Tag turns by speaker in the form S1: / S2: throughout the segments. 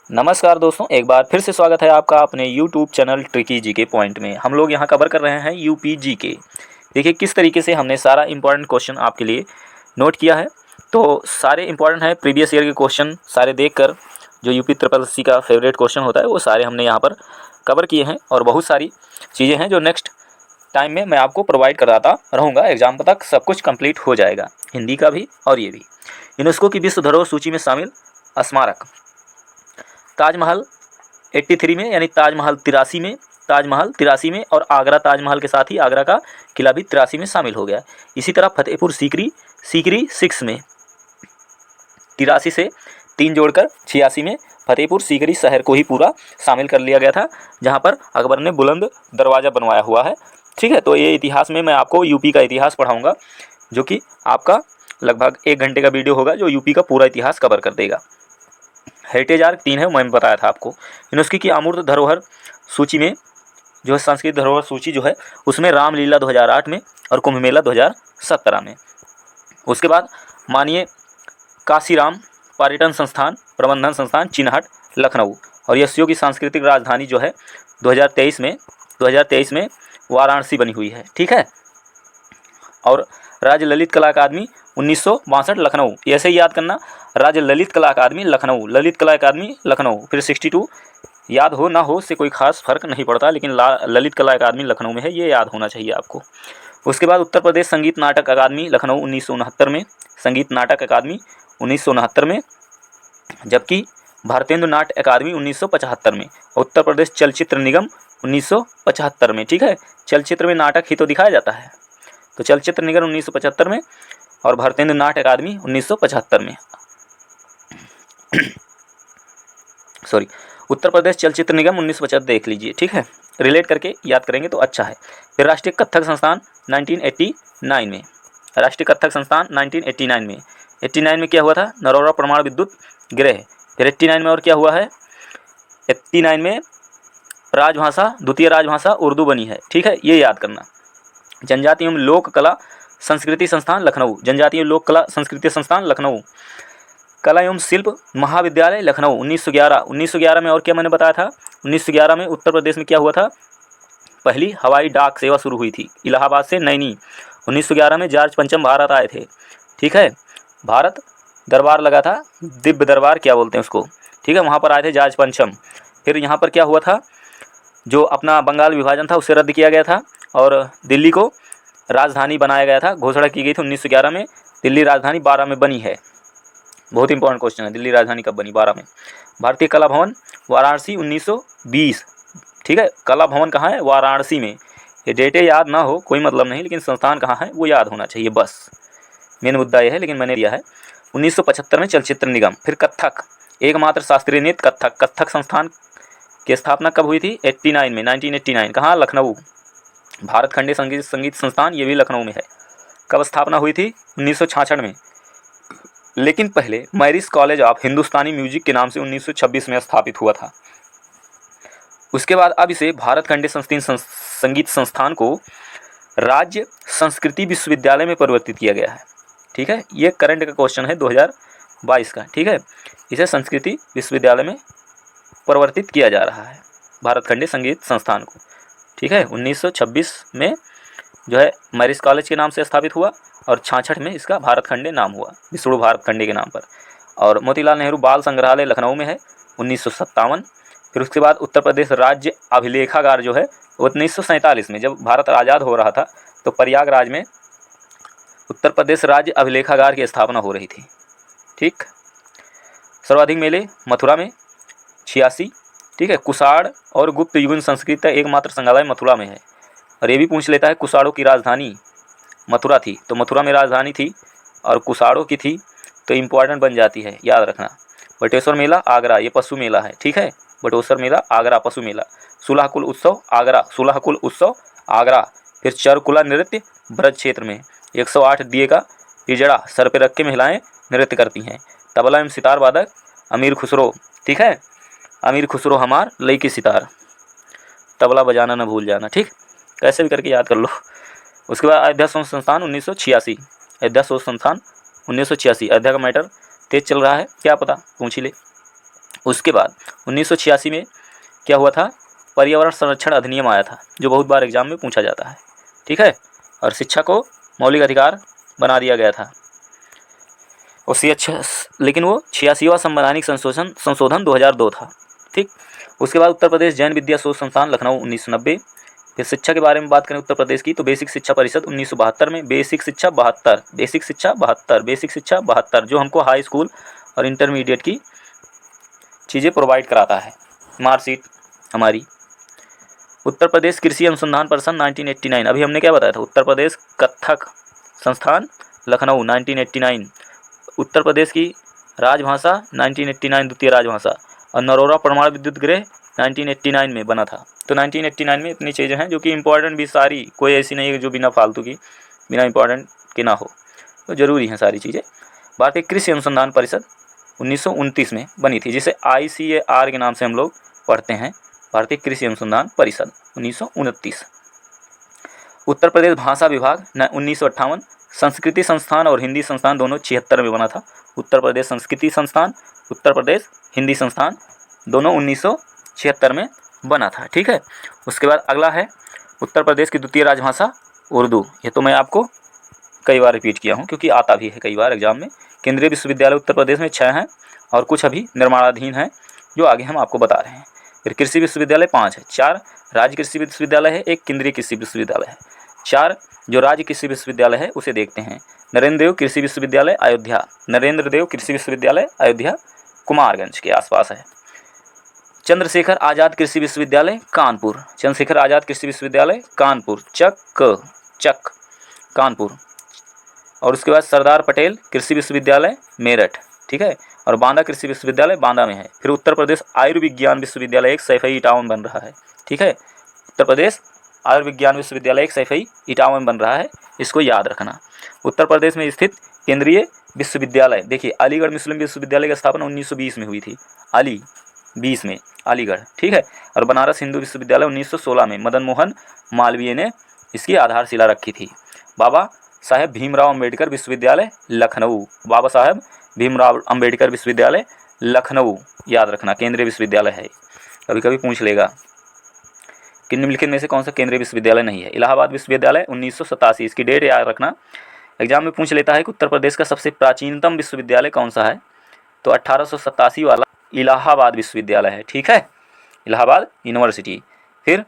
S1: नमस्कार दोस्तों, एक बार फिर से स्वागत है आपका अपने YouTube चैनल ट्रिकी जी के पॉइंट में। हम लोग यहाँ कवर कर रहे हैं यूपी जी के। देखिए किस तरीके से हमने सारा इंपॉर्टेंट क्वेश्चन आपके लिए नोट किया है। तो सारे इंपॉर्टेंट है, प्रीवियस ईयर के क्वेश्चन सारे देखकर जो यूपी ट्रिपल सी का फेवरेट क्वेश्चन होता है वो सारे हमने यहाँ पर कवर किए हैं। और बहुत सारी चीज़ें हैं जो नेक्स्ट टाइम में मैं आपको प्रोवाइड कराता रहूँगा। एग्जाम तक सब कुछ कंप्लीट हो जाएगा, हिंदी का भी और ये भी। यूनेस्को की विश्व धरोहर सूची में शामिल स्मारक ताजमहल 83 में, यानी ताजमहल 83 में और आगरा ताजमहल के साथ ही आगरा का किला भी 83 में शामिल हो गया। इसी तरह फतेहपुर सीकरी 6 में, 83 से 3 जोड़कर 86 में फतेहपुर सीकरी शहर को ही पूरा शामिल कर लिया गया था, जहां पर अकबर ने बुलंद दरवाज़ा बनवाया हुआ है। ठीक है, तो ये इतिहास में मैं आपको यूपी का इतिहास पढ़ाऊँगा, जो कि आपका लगभग 1 घंटे का वीडियो होगा जो यूपी का पूरा इतिहास कवर कर देगा। हेरिटेज आर्क 3 है, मैंने बताया था आपको। यूनेस्को की अमूर्त धरोहर सूची में जो है, सांस्कृतिक धरोहर सूची जो है उसमें रामलीला 2008 में और कुंभ मेला 2017 में। उसके बाद मानिए काशीराम पर्यटन संस्थान प्रबंधन संस्थान चिन्हट लखनऊ, और यशों की सांस्कृतिक राजधानी जो है 2023 में वाराणसी बनी हुई है। ठीक है, और राज्य ललित कला अकादमी 1962 लखनऊ, ऐसे ही याद करना, राज्य ललित कला अकादमी लखनऊ, फिर 62 याद हो ना हो से कोई खास फर्क नहीं पड़ता, लेकिन ललित कला अकादमी लखनऊ में है, ये याद होना चाहिए आपको। उसके बाद उत्तर प्रदेश संगीत नाटक अकादमी लखनऊ 1969 में, संगीत नाटक अकादमी 1969 में, जबकि भारतेंदु नाट्य अकादमी 1975 में, उत्तर प्रदेश चलचित्र निगम 1975 में। ठीक है, चलचित्र में नाटक ही तो दिखाया जाता है, तो चलचित्र निगम 1975 में और भारतेंदु नाट्य अकादमी 1975 में। सॉरी, उत्तर प्रदेश चलचित्र निगम 1975 देख लीजिए। ठीक है, रिलेट करके याद करेंगे तो अच्छा है। फिर राष्ट्रीय कथक संस्थान 1989 में, राष्ट्रीय कथक संस्थान 1989 में। 89 में क्या हुआ था? नरोरा परमाणु विद्युत गृह। फिर 89 में और क्या हुआ है? 89 में राजभाषा, द्वितीय राजभाषा उर्दू बनी है। ठीक है, ये याद करना। जनजातीय एवं लोक कला संस्कृति संस्थान लखनऊ, जनजातीय लोक कला संस्कृति संस्थान लखनऊ। कला एवं शिल्प महाविद्यालय लखनऊ 1911 में। और क्या मैंने बताया था? 1911 में उत्तर प्रदेश में क्या हुआ था? पहली हवाई डाक सेवा शुरू हुई थी इलाहाबाद से नैनी। 1911 में जॉर्ज पंचम भारत आए थे। ठीक है, भारत दरबार लगा था, दिव्य दरबार क्या बोलते हैं उसको। ठीक है, वहाँ पर आए थे जॉर्ज पंचम। फिर यहाँ पर क्या हुआ था? जो अपना बंगाल विभाजन था उसे रद्द किया गया था और दिल्ली को राजधानी बनाया गया था, घोषणा की गई थी 1911 में। दिल्ली राजधानी 12 में बनी है। बहुत इंपॉर्टेंट क्वेश्चन है, दिल्ली राजधानी कब बनी? 12 में। भारतीय कला भवन वाराणसी 1920। ठीक है, कला भवन कहाँ है? वाराणसी में। ये डेटे याद ना हो कोई मतलब नहीं, लेकिन संस्थान कहाँ है वो याद होना चाहिए, बस मेन मुद्दा ये है, लेकिन मैंने दिया है। 1975 में चलचित्र निगम। फिर कत्थक, एकमात्र शास्त्रीय नृत्य कत्थक संस्थान की स्थापना कब हुई थी? 89 में, 1989। कहाँ? लखनऊ। भारत खंडे संगीत संस्थान, ये भी लखनऊ में है। कब स्थापना हुई थी? 1966 में, लेकिन पहले marriage college of Hindustani music के नाम से 1926 में स्थापित हुआ था। उसके बाद अब इसे भारत खंडे संगीत संस्थान को राज्य संस्कृति विश्वविद्यालय में परिवर्तित किया गया है। ठीक है, ये करंट का क्वेश्चन है 2022 का। ठीक है, इसे संस्कृति विश्वविद्यालय में परिवर्तित किया जा रहा है, भारत खंडे संगीत संस्थान को। ठीक है, 1926 में जो है मैरिज कॉलेज के नाम से स्थापित हुआ और 66 में इसका भारत खंडे नाम हुआ, विष्णु भारत खंडे के नाम पर। और मोतीलाल नेहरू बाल संग्रहालय लखनऊ में है, 1957। फिर उसके बाद उत्तर प्रदेश राज्य अभिलेखागार जो है 1947 में, जब भारत आज़ाद हो रहा था तो प्रयागराज में उत्तर प्रदेश राज्य अभिलेखागार की स्थापना हो रही थी। ठीक, सर्वाधिक मेले मथुरा में 86। ठीक है, कुषाण और गुप्त युगीन संस्कृत का एकमात्र संग्रहालय मथुरा में है। और ये भी पूछ लेता है कुषाणों की राजधानी मथुरा थी, तो मथुरा में राजधानी थी और कुषाणों की थी, तो इम्पोर्टेंट बन जाती है, याद रखना। बटेश्वर मेला आगरा, ये पशु मेला है। ठीक है, बटेश्वर मेला आगरा पशु मेला। सुलहकुल उत्सव आगरा। फिर चरकुला नृत्य ब्रज क्षेत्र में। 108 दिए का पिजड़ा सर पे रख के महिलाएं नृत्य करती हैं। तबला एवं सितार वादक अमीर खुसरो। ठीक है, अमीर खुसरो हमार लई की सितार, तबला बजाना न भूल जाना। ठीक, कैसे भी करके याद कर लो। उसके बाद अयोध्या शोध संस्थान 1986, अयोध्या शोध संस्थान 1986। अयोध्या का मैटर तेज चल रहा है, क्या पता पूछ ही ले। उसके बाद 1986 में क्या हुआ था, पर्यावरण संरक्षण अधिनियम आया था, जो बहुत बार एग्जाम में पूछा जाता है, ठीक है। और शिक्षा को मौलिक अधिकार बना दिया गया था। और लेकिन वो 86वां संवैधानिक संशोधन 2002 था, ठीक। उसके बाद उत्तर प्रदेश जैन विद्या शोध संस्थान लखनऊ 1990। फिर शिक्षा के बारे में बात करें उत्तर प्रदेश की, तो बेसिक शिक्षा परिषद 1972 में, बेसिक शिक्षा 72 जो हमको हाई स्कूल और इंटरमीडिएट की चीज़ें प्रोवाइड कराता है, मार्कशीट हमारी। उत्तर प्रदेश कृषि अनुसंधान परिषद 1989, अभी हमने क्या बताया था, उत्तर प्रदेश कत्थक संस्थान लखनऊ 1989। उत्तर प्रदेश की राजभाषा 1989 द्वितीय राजभाषा, और नरोरा परमाणु विद्युत गृह 1989 में बना था। तो 1989 में इतनी चीज़ें हैं जो कि इंपॉर्टेंट भी सारी, कोई ऐसी नहीं है जो बिना फालतू की, बिना इंपॉर्टेंट के ना हो, तो ज़रूरी हैं सारी चीज़ें। भारतीय कृषि अनुसंधान परिषद 1929 में बनी थी, जिसे ICAR के नाम से हम लोग पढ़ते हैं, भारतीय कृषि अनुसंधान परिषद 1929। उत्तर प्रदेश भाषा विभाग 1958। संस्कृति संस्थान और हिंदी संस्थान दोनों 76 में बना था। उत्तर प्रदेश संस्कृति संस्थान, उत्तर प्रदेश हिंदी संस्थान दोनों 1976 में बना था, ठीक है। उसके बाद अगला है उत्तर प्रदेश की द्वितीय राजभाषा उर्दू। ये तो मैं आपको कई बार रिपीट किया हूँ क्योंकि आता भी है कई बार एग्जाम में। केंद्रीय विश्वविद्यालय उत्तर प्रदेश में 6 हैं और कुछ अभी निर्माणाधीन हैं जो आगे हम आपको बता रहे हैं। फिर कृषि विश्वविद्यालय 5 है, 4 राज्य कृषि विश्वविद्यालय है, 1 केंद्रीय कृषि विश्वविद्यालय है। 4 जो राज्य कृषि विश्वविद्यालय है उसे देखते हैं। नरेंद्र देव कृषि विश्वविद्यालय अयोध्या, नरेंद्र देव कृषि विश्वविद्यालय अयोध्या कुमारगंज के आसपास है। चंद्रशेखर आज़ाद कृषि विश्वविद्यालय कानपुर, चंद्रशेखर आज़ाद कृषि विश्वविद्यालय कानपुर, चक कानपुर। और उसके बाद सरदार पटेल कृषि विश्वविद्यालय मेरठ, ठीक है। और बांदा कृषि विश्वविद्यालय बांदा में है। फिर उत्तर प्रदेश आयुर्विज्ञान विश्वविद्यालय एक सैफई इटावा में बन रहा है, ठीक है। उत्तर प्रदेश आयुर्विज्ञान विश्वविद्यालय एक सैफई इटावा में बन रहा है, इसको याद रखना। उत्तर प्रदेश में स्थित केंद्रीय विश्वविद्यालय, देखिए अलीगढ़ मुस्लिम विश्वविद्यालय की स्थापना 1920 में हुई थी, 20 में अलीगढ़, ठीक है। और बनारस हिंदू विश्वविद्यालय 1916 में मदन मोहन मालवीय ने इसकी आधारशिला रखी थी। बाबा साहेब भीमराव अंबेडकर विश्वविद्यालय लखनऊ, बाबा साहेब भीमराव अंबेडकर विश्वविद्यालय लखनऊ याद रखना, केंद्रीय विश्वविद्यालय है। कभी कभी पूछ लेगा कि निम्नलिखित में से कौन सा केंद्रीय विश्वविद्यालय नहीं है। इलाहाबाद विश्वविद्यालय 1987, इसकी डेट याद रखना, एग्जाम में पूछ लेता है कि उत्तर प्रदेश का सबसे प्राचीनतम विश्वविद्यालय कौन सा है, तो 1887 वाला इलाहाबाद विश्वविद्यालय है, ठीक है, इलाहाबाद यूनिवर्सिटी। फिर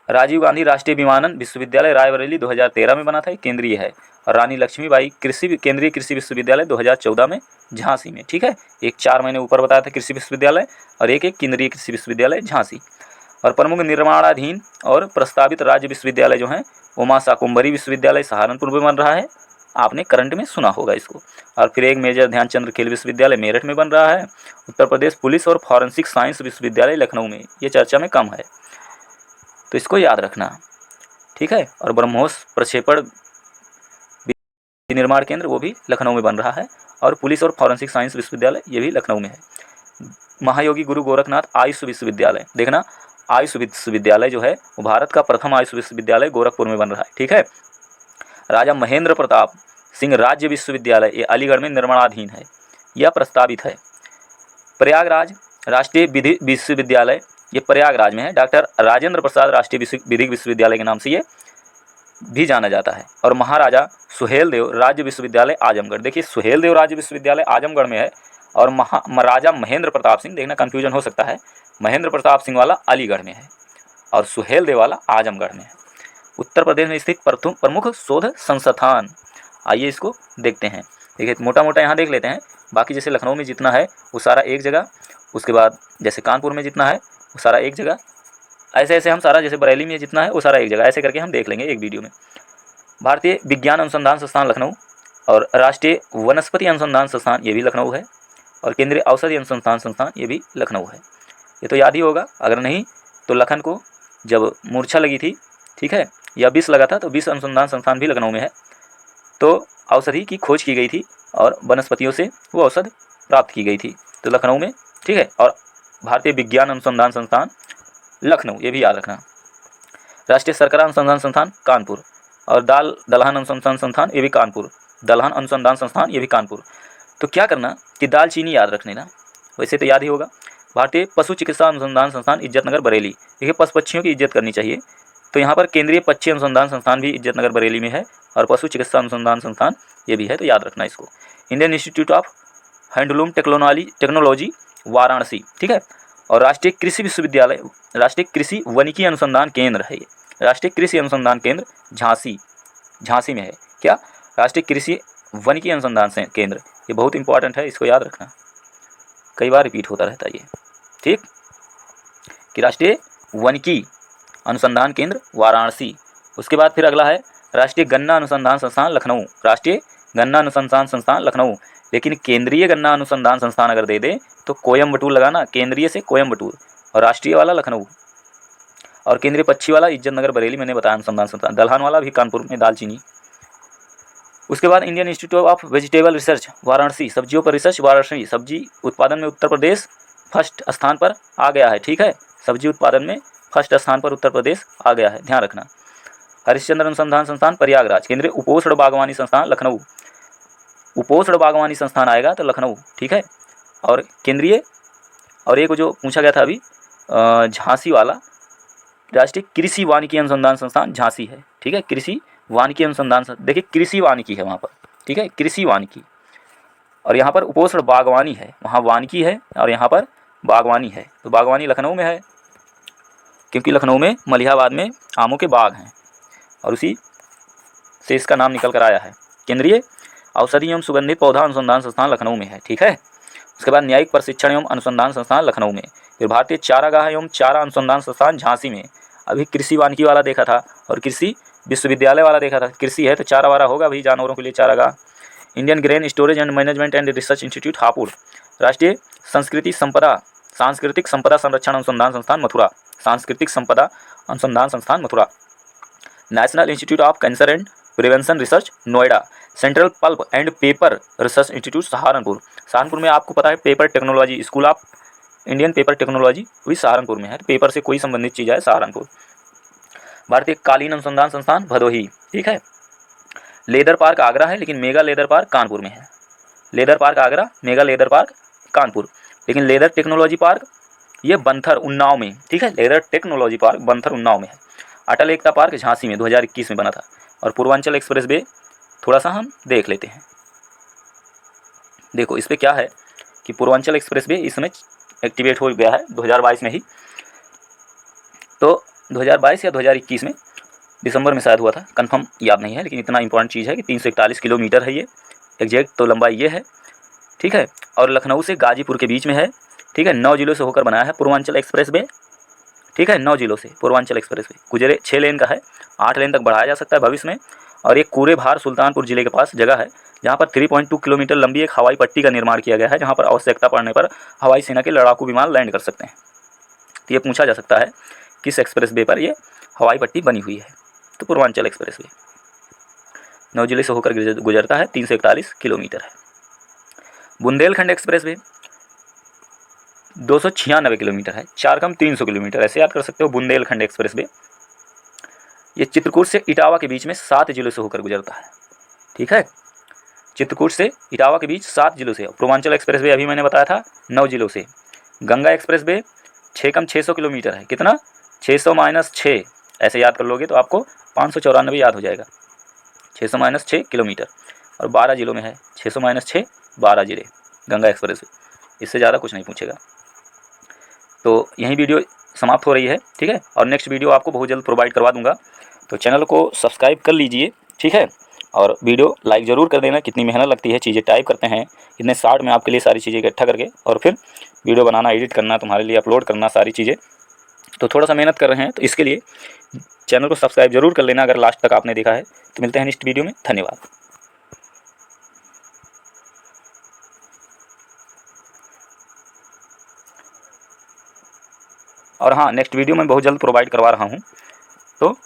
S1: राजीव गांधी राष्ट्रीय विमानन विश्वविद्यालय रायबरेली 2013 में बना था, केंद्रीय है। और रानी लक्ष्मीबाई केंद्रीय कृषि विश्वविद्यालय 2014 में झांसी में, ठीक है। एक 4 महीने ऊपर बताया था कृषि विश्वविद्यालय और एक केंद्रीय कृषि विश्वविद्यालय झांसी। और प्रमुख निर्माणाधीन और प्रस्तावित राज्य विश्वविद्यालय जो हैं, उमा शाकुंभरी विश्वविद्यालय सहारनपुर में बन रहा है, आपने करंट में सुना होगा इसको। और फिर एक मेजर ध्यानचंद्र खेल विश्वविद्यालय मेरठ में बन रहा है। उत्तर प्रदेश पुलिस और फॉरेंसिक साइंस विश्वविद्यालय लखनऊ में, ये चर्चा में कम है तो इसको याद रखना, ठीक है। और ब्रह्मोस प्रक्षेपण निर्माण केंद्र वो भी लखनऊ में बन रहा है। और पुलिस और फॉरेंसिक साइंस विश्वविद्यालय ये भी लखनऊ में है। महायोगी गुरु गोरखनाथ आयुष विश्वविद्यालय, देखना आयुष विश्वविद्यालय जो है वो भारत का प्रथम आयुष विश्वविद्यालय गोरखपुर में बन रहा है, ठीक है। राजा महेंद्र प्रताप सिंह राज्य विश्वविद्यालय ये अलीगढ़ में निर्माणाधीन है, यह प्रस्तावित है। प्रयागराज राष्ट्रीय विधिक विश्वविद्यालय ये प्रयागराज में है, डॉक्टर राजेंद्र प्रसाद राष्ट्रीय विधिक विश्वविद्यालय के नाम से ये भी जाना जाता है। और महाराजा सुहेलदेव राज्य विश्वविद्यालय आजमगढ़, देखिए सुहेलदेव राज्य विश्वविद्यालय आजमगढ़ में है और महाराजा महेंद्र प्रताप सिंह, देखना कन्फ्यूजन हो सकता है, महेंद्र प्रताप सिंह वाला अलीगढ़ में है और सुहेलदेव वाला आजमगढ़ में है। उत्तर प्रदेश में स्थित प्रमुख शोध संस्थान, आइए इसको देखते हैं। देखिए मोटा मोटा यहाँ देख लेते हैं, बाकी जैसे लखनऊ में जितना है वो सारा एक जगह, उसके बाद जैसे कानपुर में जितना है वो सारा एक जगह, ऐसे ऐसे हम सारा, जैसे बरेली में जितना है वो सारा एक जगह, ऐसे करके हम देख लेंगे एक वीडियो में। भारतीय विज्ञान अनुसंधान संस्थान लखनऊ और राष्ट्रीय वनस्पति अनुसंधान संस्थान ये भी लखनऊ है और केंद्रीय औषधि अनुसंधान संस्थान ये भी लखनऊ है। ये तो याद ही होगा, अगर नहीं तो लखन को जब मूर्छा लगी थी, ठीक है, या विष लगा था तो विष अनुसंधान संस्थान भी लखनऊ में है। तो औषधि की खोज की गई थी और वनस्पतियों से वो औषध प्राप्त की गई थी, तो लखनऊ में, ठीक है। और भारतीय विज्ञान अनुसंधान संस्थान लखनऊ ये भी याद रखना। राष्ट्रीय शर्करा अनुसंधान संस्थान कानपुर और दलहन अनुसंधान संस्थान ये भी कानपुर, दलहन अनुसंधान संस्थान ये भी कानपुर। तो क्या करना कि दालचीनी याद रखने ना, वैसे तो याद ही होगा। भारतीय पशु चिकित्सा अनुसंधान संस्थान इज्जतनगर बरेली। देखिए पशु पक्षियों की इज्जत करनी चाहिए, तो यहाँ पर केंद्रीय पक्षी अनुसंधान संस्थान भी इज्जतनगर बरेली में है और पशु चिकित्सा अनुसंधान संस्थान ये भी है, तो याद रखना इसको। Indian institute of handloom technology Varanasi, ठीक है। और राष्ट्रीय कृषि विश्वविद्यालय, राष्ट्रीय कृषि वनिकी अनुसंधान केंद्र है ये, राष्ट्रीय कृषि अनुसंधान केंद्र झांसी में है। क्या? राष्ट्रीय कृषि वनिकी अनुसंधान केंद्र, ये बहुत इंपॉर्टेंट है, इसको याद रखना, कई बार रिपीट होता रहता है ये, ठीक। कि राष्ट्रीय वनिकी अनुसंधान केंद्र वाराणसी। उसके बाद फिर अगला है राष्ट्रीय गन्ना अनुसंधान संस्थान लखनऊ, राष्ट्रीय गन्ना अनुसंधान संस्थान लखनऊ। लेकिन केंद्रीय गन्ना अनुसंधान संस्थान अगर दे दे तो कोयम्बटूर लगाना, केंद्रीय से कोयम्बटूर, और राष्ट्रीय वाला लखनऊ, और केंद्रीय पक्षी वाला इज्जतनगर बरेली, मैंने बताया अनुसंधान संस्थान। दलहन वाला भी कानपुर में, दालचीनी। उसके बाद Indian institute of vegetable research Varanasi, सब्जियों पर रिसर्च वाराणसी। सब्जी उत्पादन में उत्तर प्रदेश फर्स्ट स्थान पर आ गया है, ठीक है। सब्जी उत्पादन में फर्स्ट स्थान पर उत्तर प्रदेश आ गया है, ध्यान रखना। हरिश्चंद्र अनुसंधान संस्थान प्रयागराज, केंद्रीय उपोष्ण बागवानी संस्थान लखनऊ, उपोष्ण बागवानी संस्थान आएगा तो लखनऊ, ठीक है। और केंद्रीय, और एक जो पूछा गया था अभी झांसी वाला, राष्ट्रीय कृषि वानिकी अनुसंधान संस्थान झांसी है, ठीक है। कृषि वानिकी अनुसंधान, देखिए कृषि वानिकी है वहाँ पर, ठीक है, कृषि वानिकी। और यहाँ पर उपोष्ण बागवानी है, वहाँ वानिकी है और यहाँ पर बागवानी है। तो बागवानी लखनऊ में है, क्योंकि लखनऊ में मलिहाबाद में आमों के बाग हैं और उसी से इसका नाम निकल कर आया है। केंद्रीय औषधि एवं सुगंधित पौधा अनुसंधान संस्थान लखनऊ में है, ठीक है। उसके बाद न्यायिक प्रशिक्षण एवं अनुसंधान संस्थान लखनऊ में। फिर भारतीय चारागाह एवं चारा अनुसंधान संस्थान झांसी में। अभी कृषि वानिकी वाला देखा था और कृषि विश्वविद्यालय वाला देखा था, कृषि है तो चारा वारा होगा भाई, जानवरों के लिए चारागाह। Indian grain storage and management and research institute Hapur, राष्ट्रीय सांस्कृतिक संपदा संरक्षण अनुसंधान संस्थान मथुरा, सांस्कृतिक संपदा अनुसंधान संस्थान Mathura. National institute of cancer and prevention research Noida, central pulp and paper research institute Saharanpur. Saharanpur में आपको पता है paper technology, school of Indian paper technology भी सहारनपुर में है, पेपर से कोई संबंधित चीज़ है सहारनपुर। भारतीय कालीन अनुसंधान संस्थान भदोही, ठीक है। लेदर पार्क आगरा है, लेकिन मेगा लेदर पार्क कानपुर में है। Leather park Agra, mega leather park Kanpur, लेकिन लेदर टेक्नोलॉजी पार्क ये बंथर उन्नाव में, ठीक है। Leather technology park Banthar Unnao में है। अटल एकता पार्क झांसी में 2021 में बना था। और पूर्वांचल एक्सप्रेस वे थोड़ा सा हम देख लेते हैं। देखो इस पर क्या है कि पूर्वांचल एक्सप्रेस वे इसमें एक्टिवेट हो गया है 2022 में ही, तो 2022 या 2021 में, दिसंबर में शायद हुआ था, कंफर्म याद नहीं है, लेकिन इतना इंपॉर्टेंट चीज़ है कि 341 किलोमीटर है ये, एग्जैक्ट तो लंबाई ये है, ठीक है। और लखनऊ से गाजीपुर के बीच में है, ठीक है। 9 जिलों से होकर बनाया है पूर्वांचल एक्सप्रेस वे, ठीक है। 9 जिलों से पूर्वांचल एक्सप्रेस वे गुजरे, 6 लेन का है, 8 लेन तक बढ़ाया जा सकता है भविष्य में। और ये कूरे भार सुल्तानपुर जिले के पास जगह है, जहाँ पर 3.2 किलोमीटर लंबी एक हवाई पट्टी का निर्माण किया गया है, जहाँ पर आवश्यकता पड़ने पर हवाई सेना के लड़ाकू विमान लैंड कर सकते हैं। तो ये पूछा जा सकता है किस एक्सप्रेस वे पर ये हवाई पट्टी बनी हुई है, तो पूर्वांचल एक्सप्रेस वे 9 जिले से होकर गुजरता है, 341 किलोमीटर है। बुंदेलखंड एक्सप्रेस वे 296 किलोमीटर है, 4 कम 300 किलोमीटर, ऐसे याद कर सकते हो। बुंदेलखंड एक्सप्रेस वे ये चित्रकूट से इटावा के बीच में 7 जिलों से होकर गुजरता है, ठीक है। चित्रकूट से इटावा के बीच 7 जिलों से। पूर्वांचल एक्सप्रेस वे अभी मैंने बताया था 9 जिलों से। गंगा एक्सप्रेस वे 6 कम 600 किलोमीटर है, कितना 600 माइनस 6, ऐसे याद कर लोगे तो आपको 594 याद हो जाएगा। 600 माइनस 6 किलोमीटर और 12 जिलों में है, 600 माइनस 6 12 जिले गंगा एक्सप्रेस वे, इससे ज़्यादा कुछ नहीं पूछेगा। तो यही वीडियो समाप्त हो रही है, ठीक है। और नेक्स्ट वीडियो आपको बहुत जल्द प्रोवाइड करवा दूंगा, तो चैनल को सब्सक्राइब कर लीजिए, ठीक है। और वीडियो लाइक ज़रूर कर देना, कितनी मेहनत लगती है, चीज़ें टाइप करते हैं इतने शॉर्ट में आपके लिए सारी चीज़ें इकट्ठा करके, और फिर वीडियो बनाना, एडिट करना, तुम्हारे लिए अपलोड करना सारी चीज़ें, तो थोड़ा सा मेहनत कर रहे हैं, तो इसके लिए चैनल को सब्सक्राइब जरूर कर लेना अगर लास्ट तक आपने देखा है। तो मिलते हैं नेक्स्ट वीडियो में, धन्यवाद। और हाँ, नेक्स्ट वीडियो मैं बहुत जल्द प्रोवाइड करवा रहा हूँ, तो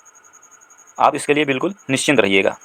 S1: आप इसके लिए बिल्कुल निश्चिंत रहिएगा।